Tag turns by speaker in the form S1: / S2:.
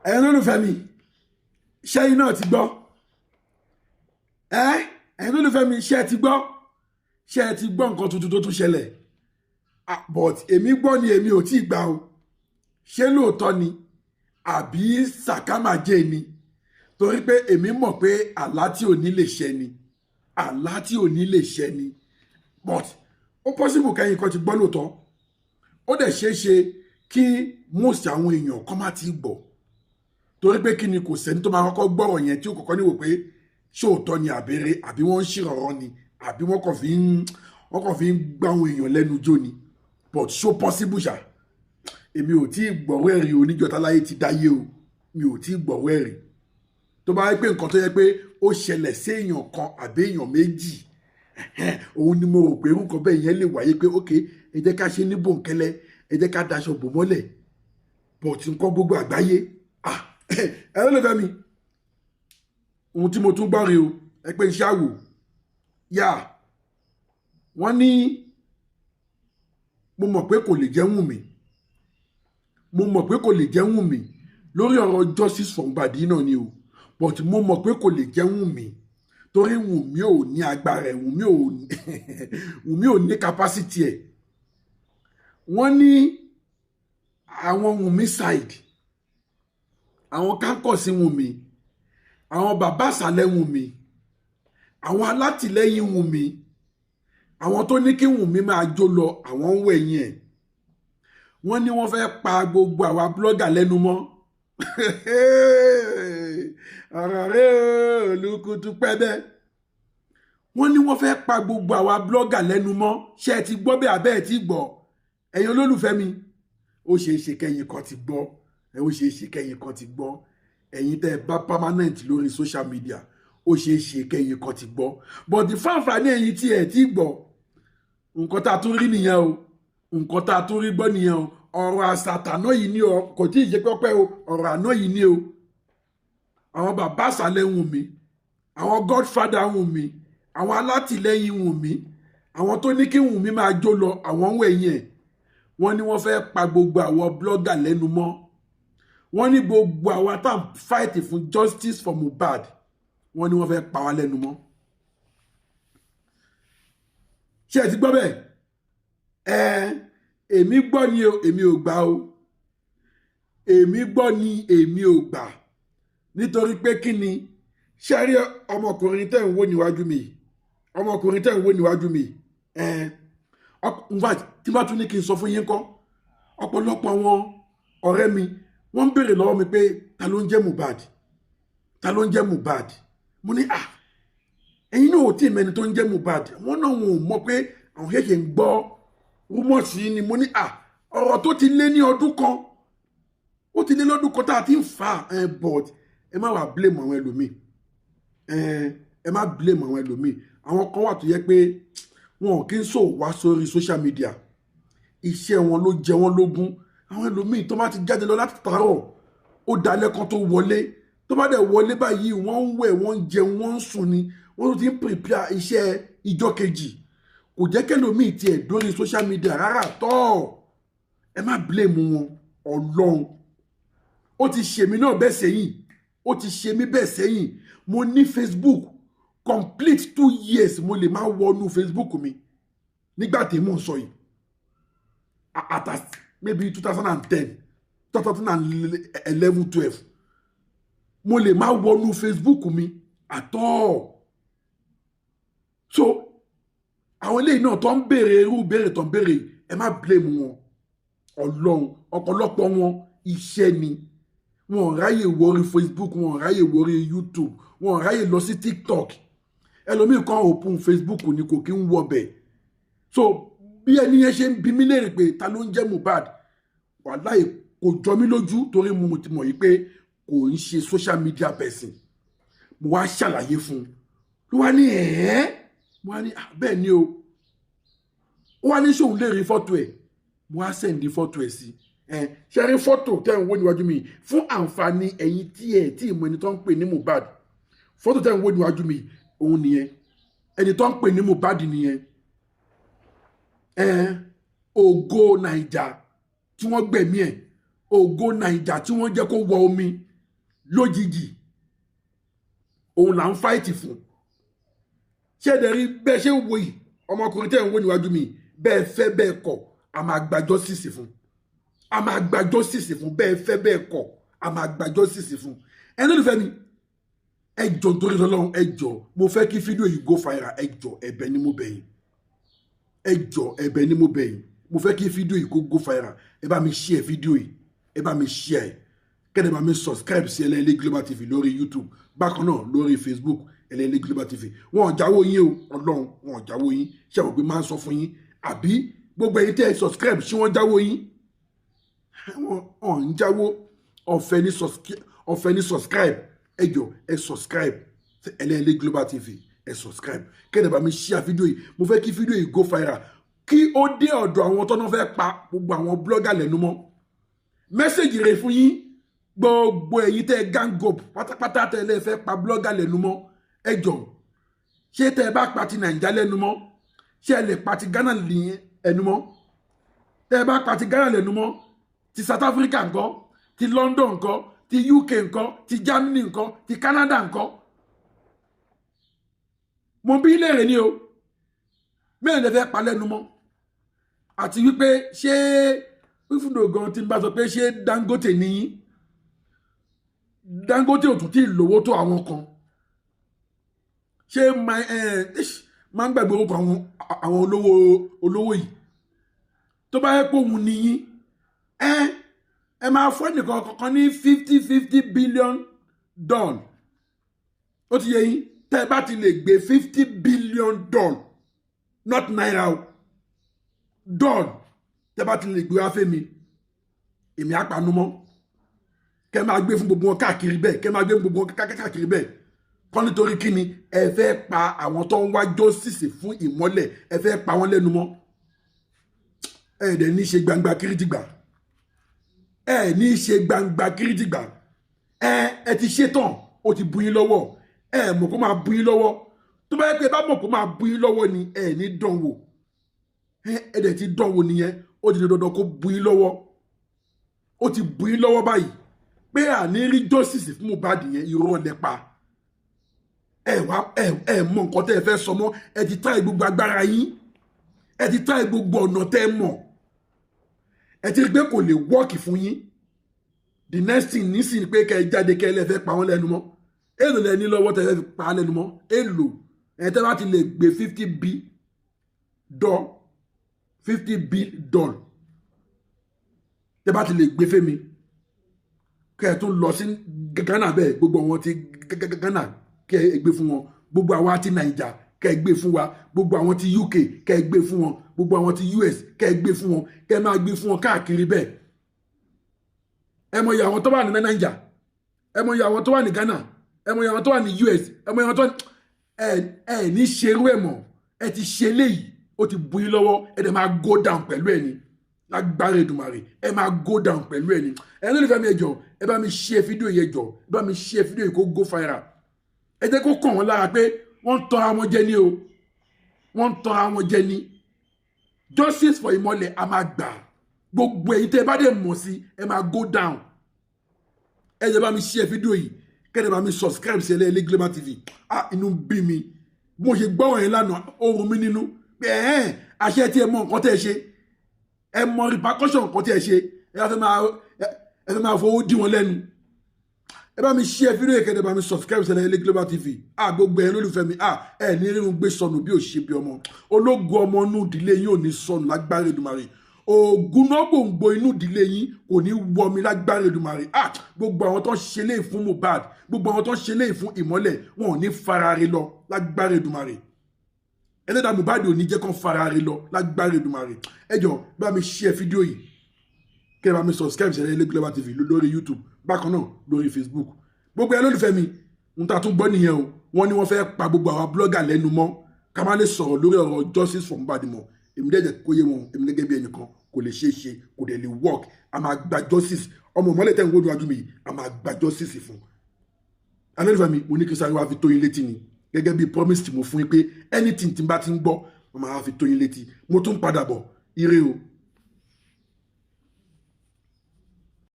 S1: ẹ̀yin olólùfẹ́ mi ṣẹ́yìn náà ti gbọ́ ẹ̀yin olólùfẹ́ mi ṣẹ́ ti gbọ́ nǹkan tuntun tó tún ṣẹlẹ̀ but èmi gbọ́ ni èmi ò tí ì gbà o ṣé lóòótọ́ ni àbí sàkámàjẹ ni torí pé èmi mọ̀ pé àlá tí ò ní lè ṣẹ ni but ó possible kẹ́yìn kan ti gbọ́ lóòótọ́ ó dẹ̀ ṣeé ṣe kí most àwọn èèyàn kan má ti gbọ́ torí pé kí ni kò sẹ́ni tó máa kọ́kọ́ gbọ́rọ̀ yẹn tí ó kọ́kọ́ níwò pé ṣóòótọ́ ni àbẹ̀rẹ̀ àbí wọ́n ń ṣèrànràn ni àbí wọ́n kàn fi ń gbá àwọn èèyàn lẹ́nu jó ni but so possible ṣá èmi ò tí ì gbọ́rọ̀ ẹ̀rí oníjọta láyé ti dáyé o mi ò tí ì gbọ́rọ̀ ẹ̀rí tó bá yẹ pé nǹkan tó yẹ pé ó ṣẹlẹ̀ sí èèyàn kan àbí èèyàn méjì òun ni mo rò pé irú nǹkan bẹ́ẹ̀ yẹn lè wáyé pé ok ẹ jẹ́ ká ṣe ní bòńkẹ́lẹ́ ẹ jẹ́ ká daṣọ bò mọ́lẹ̀ but nǹkan gbogbo àgbáyé ẹ ló lè fẹ́ mi ohun tí mo tún gbọ́ rí o ẹ pé iṣẹ́ àwò yá wọ́n ní mo mọ̀ pé kò lè jẹ́ Wùnmí lórí ọ̀rọ̀ justice for Mohbad náà ni o but mo mọ̀ pé kò lè jẹ́ Wùnmí torí Wùnmí ò ní agbára ẹ̀ Wùnmí ò ní capacity ẹ̀ wọ́n ní àwọn Wùnmí side àwọn kánkọ̀sí Wùnmí àwọn bàbá àsàlẹ̀ Wùnmí àwọn alátìlẹ́yìn Wùnmí àwọn tó ní kí Wùnmí máa jó lọ àwọn ń wẹ̀yìn ẹ̀ wọ́n ní wọ́n fẹ́ pa gbogbo àwa blọ́gà lẹ́nu mọ́ ọ̀rọ̀ rẹ̀ olùkùtù pẹ́bẹ́ wọ́n ní wọ́n fẹ́ pa gbogbo àwa blọ́gà lẹ́nu mọ́ ṣé ẹ ti gbọ́ bẹ́ẹ̀ abẹ́ ẹ ti gbọ́ ẹ̀yin olólùfẹ́ mi ó ṣeé ṣe kẹ́yìn kan ti gbọ́ ẹ̀yin tẹ́ ẹ bá permanent lórí social media ó ṣeé ṣe kẹ́yìn kan ti gbọ́ but the fanfani ẹ̀yin tí ẹ ti gbọ́ nǹkan tá a tún rí nìyẹn o nǹkan tá a tún rí gbọ́ nìyẹn o ọ̀rọ̀ àsàtàná yìí ni o kò tí ì ṣe pẹ́pẹ́ o ọ̀rọ̀ àná yìí ni o àwọn bàbá àsàlẹ̀ Wùnmí àwọn godfather Wùnmí àwọn alátìlẹ́yìn Wùnmí àwọn tó ní kí Wùnmí máa jó lọ àwọn ń wẹ̀yìn ẹ̀ wọ́n ní wọ́n fẹ́ pa gbogbo àwọn blogger lẹ́nu mọ́ wọ́n ní gbogbo àwa tá à ń fight fún justice for Mohbad wọ́n ní wọ́n fẹ́ pa wá lẹ́nu mọ́ ṣé ẹ ti gbọ́ bẹ́ẹ̀ èmi gbọ́ ni o èmi ò gbà o èmi gbọ́ ni èmi ò gbà nítorí pé kí ni ṣe rí ọmọkùnrin tẹ́ ń wò níwájú mi in fact tí bá tún ní kí n sọ fún yín kọ́ ọ̀pọ̀lọpọ̀ àwọn ọ̀rẹ́ mi wọ́n ń béèrè lọ́wọ́ mi pé ta ló ń jẹ́ Mohbad mo ní ẹ̀yin náà ò tí ì mẹ́ni tó ń jẹ́ Mohbad wọ́n náà wọn ò mọ̀ pé àwọn kéèké ń gbọ́ rúmọ̀sì ni mo ní ọ̀rọ̀ tó ti lé ní ọdún kan ó ti lé lọ́dún kan tá a ti ń fà but ẹ má wá blame àwọn ẹlòmíì àwọn kan wà tó yẹ pé wọn kì í sọ wá sórí social media iṣẹ́ wọn ló jẹ wọ́n lógún àwọn ẹlòmíì tó bá ti jáde lọ láti tàárọ̀ ó dalẹ́ kan tó wọlé tó bá dẹ̀ wọlé báyìí wọ́n ń wẹ̀ wọ́n ń jẹun wọ́n ń sùn ni wọ́n tún ti ń prepare iṣẹ́ ìjọ kejì kò jẹ́ kẹlòmíì tiẹ̀ dórí social media rárá tọ́ ẹ má blame wọn Ọlọ́run ó ti ṣèmi náà bẹ́ẹ̀ sẹ́yìn mo ní Facebook complete 2 years mo lè máa wọnú Facebook mi nígbà tí mo ń sọ yìí at maybe 2010 2011 12 mo lè máa wọnú Facebook mi at all so àwọn eléyìí náà tó ń béèrè irú béèrè tó ń béèrè ẹ má blame wọn Ọlọ́run ọ̀pọ̀lọpọ̀ wọn iṣẹ́ ni wọn ò ráyè wọrí Facebook wọn ò ráyè wọrí YouTube wọn ò ráyè lọ sí TikTok ẹlòmíì kan open Facebook ni kò kí ń wọbẹ̀ so bí ẹni yẹn ṣe ń bi mí léèrè pé ta ló ń jẹ́ Mohbad wàláhì kò jọ mí lójú torí mo ti mọ̀ yìí pé kò ń ṣe social media person mo wá ṣàlàyé fún un ló wá ní mo wá ní bẹ́ẹ̀ ni o ó wá ní ṣòun lè rí fọ́tò ẹ̀ mo wá sẹ́ndí fọ́tò ẹ̀ sí ṣe rí fọ́tò tẹ́ ń wò níwájú mi fún àǹfààní ẹ̀yin tí ìmọ̀ ẹni tó ń pè ní Mohbad fọ́tò tẹ́ ń wò níwájú mi òun nìyẹn ẹni tó ń pè ní Mohbad nìyẹn ògo Naija tí wọ́n gbẹ̀mí ẹ̀ ògo Naija tí wọ́n jẹ́ kó wọ omi lójijì òun là ń fight fún ṣé dẹ̀ rí bẹ́ẹ̀ ṣe wò yìí ọmọkùnrin tẹ́ ń wò níwájú mi bẹ́ẹ̀ fẹ́ bẹ́ẹ̀ kọ̀ a máa gba justice fún a máa gba justice fún bẹ́ẹ̀ fẹ́ bẹ́ẹ̀ kọ̀ a máa gba justice fún ẹni ló fẹ́ mi ẹ jọ̀ọ́ nítorí Ọlọ́run ẹ jọ̀ọ́ mo fẹ́ kí fídíò yìí go viral ẹ jọ̀ọ́ ẹ̀bẹ̀ ni mo bẹ̀ yín ẹ jọ̀ọ́ ẹ̀bẹ̀ ni mo bẹ̀ yín mo fẹ́ kí fídíò yìí kó go viral ẹ bá mi share fídíò yìí ẹ bá mi share kẹ́ni bá mi subscribe sí LLA Global TV lórí YouTube bákan náà lórí Facebook LLA Global TV wọn ò jáwó yín o Ọlọ́run wọn ò jáwó yín ṣé àwọn pé máa ń sọ fún yín àbí gbogbo ẹ̀yin tẹ́ ẹ subscribe ṣé wọ́n jáwó yín wọn ò ń jáwó ọ̀fẹ́ ní subscribe ẹ jọ̀ọ́ ẹ subscribe sí LLA Global TV ẹ subscribe kẹ́ni bá mi share fídíò yìí mo fẹ́ kí fídíò yìí go viral kí ó dé ọ̀dọ̀ àwọn tó náà fẹ́ pa gbogbo àwọn blogger lẹ́nu mọ́ mẹ́sẹ̀gì rẹ̀ fún yín gbogbo ẹ̀yin tẹ́ gang up pátápátá tẹ́ lè fẹ́ pa blogger lẹ́nu mọ́ ẹ jọ̀ọ́ ṣé tẹ́ bá pa ti Naija lẹ́nu mọ́ ṣé ẹ lè pa ti Ghana lẹ́nu mọ́ tẹ́ bá pa ti Ghana lẹ́nu mọ́ ti South Africa ńkọ́ ti London ńkọ́ ti UK ńkọ́ ti Germany ńkọ́ ti Canada ńkọ́ mo bí ilé rẹ̀ ni o mẹ́rin lè fẹ́ pa lẹ́nu mọ́ àti wípé ṣé fífúndò gan tí n bá sọ pé ṣé Dangote ní Dangote ò tún tí ì lówó tó àwọn kan ṣé máa ń gbàgbé orúkọ àwọn olówó yìí tó bá yẹ pé òun nìyí ẹ máa fún ẹnìkan kankan ní $50 billion ó ti yẹ yín tẹ́ ẹ bá ti lè gbé $50 billion not naira o tẹ́ bá ti lè gbé wá fẹ́mi èmi àpanumọ́ kẹ́ máa gbé fún gbogbo wọn káàkiri bẹ́ẹ̀ kẹ́ máa gbé fún gbogbo wọn káàkiri bẹ́ẹ̀ kọ́ nítorí kí ni ẹ fẹ́ pa àwọn tó ń wá justice fún ìmọ́lẹ̀ ẹ fẹ́ pa wọ́n lẹ́nu mọ́ ẹ dẹ̀ ní ṣe gbangba kírìtìgbà ẹ ní ṣe gbangba kírìtìgbà ẹ ti ṣe tán ó ti bu yín lọ́wọ́ ẹ mọ̀ kó máa bu yín lọ́wọ́ tó bá yẹ pé bá mọ̀ kó máa bu yín lọ́wọ́ ni ẹ ní dánwò ẹ dẹ̀ ti dánwò nìyẹn ó ti di dandan kó bu yín lọ́wọ́ ó ti bu yín lọ́wọ́ báyìí pé àní rí justice fún Mohbad yẹn irọ́ lẹ́pa ẹ mọ̀ nǹkan tẹ́ ẹ fẹ́ sọ mọ́ ẹ ti try gbogbo agbára yín ẹ ti try gbogbo ọ̀nà tẹ́ ẹ mọ̀ ẹ ti rí pé kò lè work fún yín the next thing nísìnyí pé kẹ́ ẹ jáde kẹ́ ẹ lè fẹ́ pa wọ́n lẹ́nu mọ́ èlò lẹ́ni lọ́wọ́ tẹ́ ẹ fẹ́ pa lẹ́nu mọ́ èlò ẹ tẹ́ bá ti lè gbé $50 billion tẹ́ bá ti lè gbé fẹ́mi kẹ́ ẹ tún lọ sí Ghana bẹ́ẹ̀ gbogbo wọn ti Ghana kẹ́ ẹ gbé fún wọn gbogbo àwọn àti Naija kẹ́ ẹ gbé fún wa gbogbo àwọn ti UK kẹ́ ẹ gbé fún wọn gbogbo àwọn ti US kẹ́ ẹ gbé fún wọn kẹ́ ẹ máa gbé fún wọn káàkiri bẹ́ẹ̀ ẹ mọ̀ iye àwọn tó wà ní Naija ẹ mọ̀ iye àwọn tó wà ní Ghana ẹ mọ̀ iye àwọn tó wà ní US ẹ mọ̀ iye àwọn tó ẹ ní ṣerú ẹ mọ̀ ẹ ti ṣe léyìí ó ti bu yín lọ́wọ́ ẹ dẹ̀ máa go down pẹ̀lú ẹ ni lágbára Èdùmàrè ẹ máa go down pẹ̀lú ẹ ni ẹ ló lè fẹ́ mi ẹ jọ̀ọ́ ẹ bá mi share fídíò yẹn jọ̀ọ́ ẹ bá mi share fídíò yìí kó go viral ẹ jẹ́ kó kàn wọ́n lára pé wọ́n ń tọ́ra wọn jẹ ní o wọ́n ń tọ́ra wọn jẹ ní justice for ìmọ́lẹ̀ a máa gbà gbogbo èyí tẹ́ ẹ bá dẹ̀ mọ̀ sí ẹ máa go down ẹ jẹ́ bá mi share fídíò yìí kẹ́ni bá mi subscribe sí LLA Global TV inú bí mi mo ṣe gbọ́ wọ̀nyí lánàá oorun mi nínú pé àṣẹ tí ẹ mọ nǹkan tẹ́ ẹ ṣe ẹ mọ repercussion nǹkan tẹ́ ẹ ṣe ẹ fẹ́ máa fowó dí wọn lẹ́nu ẹ bá mi share fídíò yìí kẹ́ni bá mi subscribe sí LLA Global TV gbogbo ẹ̀ lólùfẹ́ mi ẹ ní rírun gbé sọnù bí ò ṣe bí ọmọ ológun ọmọ inú ìdílé yín ò ní sọnù lágbára Èdùmàrè ògùn náà gbòǹgbò inú ìdílé yín kò ní wọ mi lágbára Èdùmàrè gbogbo àwọn tó ń ṣe léyìí fún Mohbad gbogbo àwọn tó ń ṣe léyìí fún ìmọ́lẹ̀ wọn ò ní farare lọ lágbára Èdùmàrè ẹlẹ́dàá Mohbad ò ní jẹ́ kán farare lọ lágbára Èdùmàrè ẹ jọ̀ọ́ bá mi share fídíò yìí kẹ́ ẹ bá mi subscribe sí LLA Global TV lórí YouTube bákan náà lórí Facebook gbogbo ẹ lólùfẹ́ mi ń ta tún gbọ́ nìyẹn o wọ́n ní wọ́n fẹ́ pa gbogbo àwọn blogger lẹ́nu mọ́ ká má lè sọ̀rọ̀ lórí ọ̀rọ̀ justice for Mohbad mọ́ èmi dẹ́jẹ̀ kó yé wọn èmi gẹ́gẹ́ bí ẹnìkan kò lè ṣeé ṣe kò dẹ̀ lè work a máa gba justice ọmọ ìmọ́lẹ̀ tẹ́ ń wọ́n níwájú mi yìí a máa gba justice fún alẹ́lùfẹ́ mi mo ní kí sáré wá fi tó yín létí ni gẹ́gẹ́ bí promise tí mo fún yín pé anything tí n bá ti ń gbọ́ mo máa fi tó yín létí mo tún padà bọ̀ ire o.